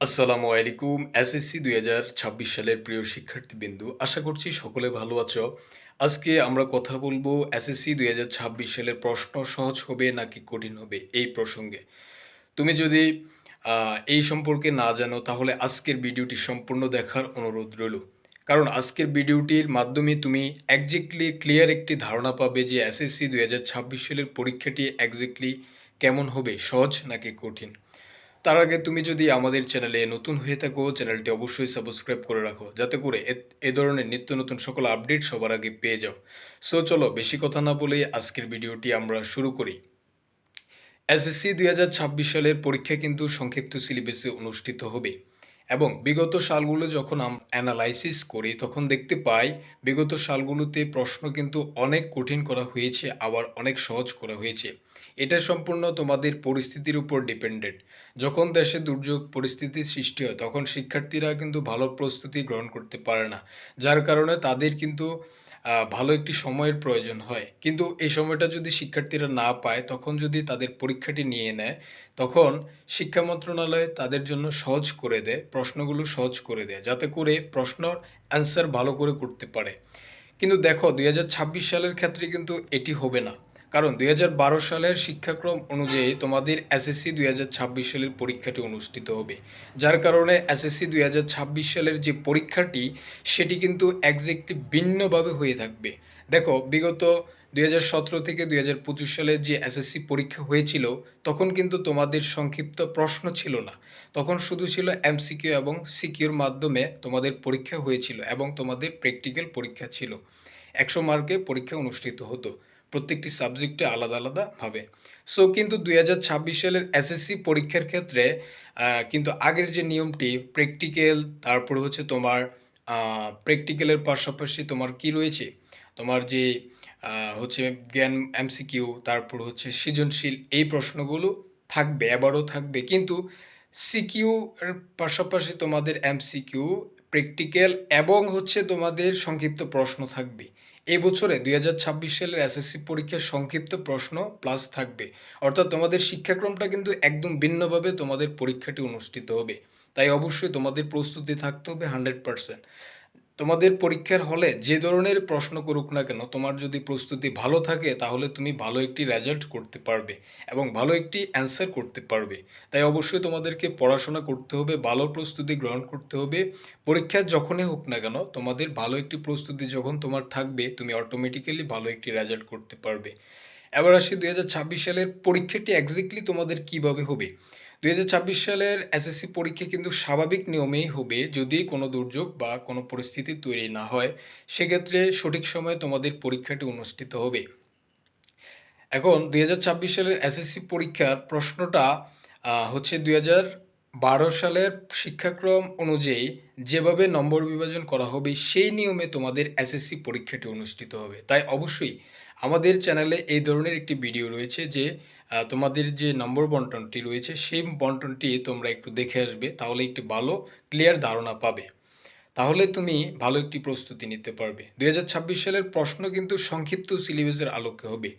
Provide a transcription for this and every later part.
আসসালামু আলাইকুম। এসএসসি ২০২৬ সালের প্রিয় শিক্ষার্থীবৃন্দু, আশা করছি সকলে ভালো আছো। আজকে আমরা কথা বলবো এসএসসি ২০২৬ সালের প্রশ্ন সহজ হবে নাকি কঠিন হবে এই প্রসঙ্গে। তুমি যদি এই সম্পর্কে না জানো তাহলে আজকের ভিডিওটি সম্পূর্ণ দেখার অনুরোধ রইল। কারণ আজকের ভিডিওটির মাধ্যমে তুমি এক্সাক্টলি ক্লিয়ার একটি ধারণা পাবে যে এসএসসি ২০২৬ সালের পরীক্ষাটি এক্সাক্টলি কেমন হবে, সহজ নাকি কঠিন। তার আগে তুমি যদি আমাদের চ্যানেলে নতুন হয়ে থাকো, চ্যানেলটি অবশ্যই সাবস্ক্রাইব করে রাখো, যাতে করে এ ধরনের নিত্য নতুন সকল আপডেট সবার আগে পেয়ে যাও। সো চলো বেশি কথা না বলে আজকের ভিডিওটি আমরা শুরু করি। এসএসসি ২০২৬ সালের পরীক্ষা কিন্তু সংক্ষিপ্ত সিলেবাসে অনুষ্ঠিত হবে এবং বিগত সালগুলো যখন অ্যানালাইসিস করি তখন দেখতে পাই বিগত সালগুলোতে প্রশ্ন কিন্তু অনেক কঠিন করা হয়েছে, আবার অনেক সহজ করা হয়েছে। এটা সম্পূর্ণ তোমাদের পরিস্থিতির উপর ডিপেন্ডেন্ট। যখন দেশে দুর্যোগ পরিস্থিতির সৃষ্টি হয় তখন শিক্ষার্থীরা কিন্তু ভালো প্রস্তুতি গ্রহণ করতে পারে না, যার কারণে তাদের কিন্তু ভালো একটি সময়ের প্রয়োজন হয়। কিন্তু এই সময়টা যদি শিক্ষার্থীরা না পায়, তখন যদি তাদের পরীক্ষাটি নিয়ে নেয়, তখন শিক্ষা মন্ত্রণালয় তাদের জন্য সহজ করে দেয়, প্রশ্নগুলো সহজ করে দেয়, যাতে করে প্রশ্নর অ্যান্সার ভালো করে করতে পারে। কিন্তু দেখো ২০২৬ সালের ক্ষেত্রে কিন্তু এটি হবে না। কারণ ২০১২ সালের শিক্ষাক্রম অনুযায়ী তোমাদের এসএসসি ২০২৬ সালের পরীক্ষাটি অনুষ্ঠিত হবে। যার কারণে এসএসসি ২০২৬ সালের যে পরীক্ষাটি সেটি কিন্তু এক্স্যাক্টলি ভিন্নভাবে হয়ে থাকবে। দেখো বিগত ২০১৭ থেকে ২০২৫ সালের যে এসএসসি পরীক্ষা হয়েছিল তখন কিন্তু তোমাদের সংক্ষিপ্ত প্রশ্ন ছিল না। তখন শুধু ছিল এমসিকিউ এবং সিকিউর মাধ্যমে তোমাদের পরীক্ষা হয়েছিল এবং তোমাদের প্র্যাকটিক্যাল পরীক্ষা ছিল। ১০০ মার্কে পরীক্ষা অনুষ্ঠিত হতো প্রত্যেকটি সাবজেক্টে আলাদা আলাদাভাবে। সো কিন্তু ২০২৬ সালের এসএসসি পরীক্ষার ক্ষেত্রে কিন্তু আগের যে নিয়মটি প্র্যাকটিক্যাল, তারপরে হচ্ছে তোমার প্র্যাকটিক্যালের পাশাপাশি তোমার কি রয়েছে, তোমার যে হচ্ছে জ্ঞান এমসিকিউ, তারপর হচ্ছে সৃজনশীল, এই প্রশ্নগুলো থাকবে, এবারও থাকবে। কিন্তু সিকিউ এর পাশাপাশি তোমাদের এমসিকিউ, প্র্যাকটিক্যাল এবং হচ্ছে তোমাদের সংক্ষিপ্ত প্রশ্ন থাকবে। এই বছরে ২০২৬ সালের এসএসসি পরীক্ষার সংক্ষিপ্ত প্রশ্ন প্লাস থাকবে। অর্থাৎ তোমাদের শিক্ষাক্রমটা কিন্তু একদম ভিন্নভাবে তোমাদের পরীক্ষাটি অনুষ্ঠিত হবে। তাই অবশ্যই তোমাদের প্রস্তুতি থাকতে হবে 100%। তোমাদের পরীক্ষার হলে যে ধরনের প্রশ্ন করুক না কেন, তোমার যদি প্রস্তুতি ভালো থাকে তাহলে তুমি ভালো একটি রেজাল্ট করতে পারবে এবং ভালো একটি অ্যান্সার করতে পারবে। তাই অবশ্যই তোমাদেরকে পড়াশোনা করতে হবে, ভালো প্রস্তুতি গ্রহণ করতে হবে। পরীক্ষা যখনই হোক না কেন তোমাদের ভালো একটি প্রস্তুতি যখন তোমার থাকবে, তুমি অটোমেটিক্যালি ভালো একটি রেজাল্ট করতে পারবে। এবার আসি ২০২৬ সালের পরীক্ষাটি এক্স্যাক্টলি তোমাদের কিভাবে হবে। ২০২৬ সালের এসএসসি পরীক্ষা কিন্তু স্বাভাবিক নিয়মেই হবে, যদি কোনো দুর্যোগ বা কোনো পরিস্থিতি তৈরি না হয়। সেক্ষেত্রে সঠিক সময়ে তোমাদের পরীক্ষাটি অনুষ্ঠিত হবে। এখন ২০২৬ সালের এসএসসি পরীক্ষার প্রশ্নটা হচ্ছে ২০১২ সালের শিক্ষাক্রম অনুযায়ী যেভাবে নম্বর বিভাজন করা হবে সেই নিয়মে তোমাদের এসএসসি পরীক্ষাটি অনুষ্ঠিত হবে। তাই অবশ্যই আমাদের চ্যানেলে এই ধরনের একটি ভিডিও রয়েছে যে তোমাদের যে নম্বর বন্টনটি রয়েছে সেই বন্টনটি তোমরা একটু দেখে আসবে, তাহলে একটি ভালো ক্লিয়ার ধারণা পাবে। তাহলে তুমি ভালো একটি প্রস্তুতি নিতে পারবে। ২০২৬ সালের প্রশ্ন কিন্তু সংক্ষিপ্ত সিলেবাসের আলোকে হবে।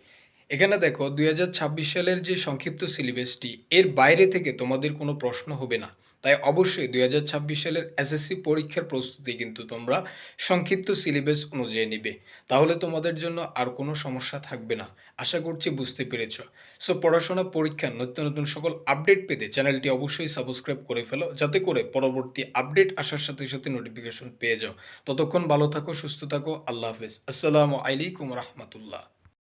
এখানে দেখো ২০২৬ সালের যে সংক্ষিপ্ত সিলেবাসটি, এর বাইরে থেকে তোমাদের কোনো প্রশ্ন হবে না। তাই অবশ্যই ২০২৬ সালের এসএসসি পরীক্ষার প্রস্তুতি কিন্তু তোমরা সংক্ষিপ্ত সিলেবাস অনুযায়ী নিবে। তাহলে তোমাদের জন্য আর কোনো সমস্যা থাকবে না। আশা করছি বুঝতে পেরেছ। সো পড়াশোনা, পরীক্ষার নিত্য নতুন সকল আপডেট পেতে চ্যানেলটি অবশ্যই সাবস্ক্রাইব করে ফেলো, যাতে করে পরবর্তী আপডেট আসার সাথে সাথে নোটিফিকেশন পেয়ে যাও। ততক্ষণ ভালো থাকো, সুস্থ থাকো। আল্লাহ হাফেজ। আসসালামু আলাইকুম রহমতুল্লাহ।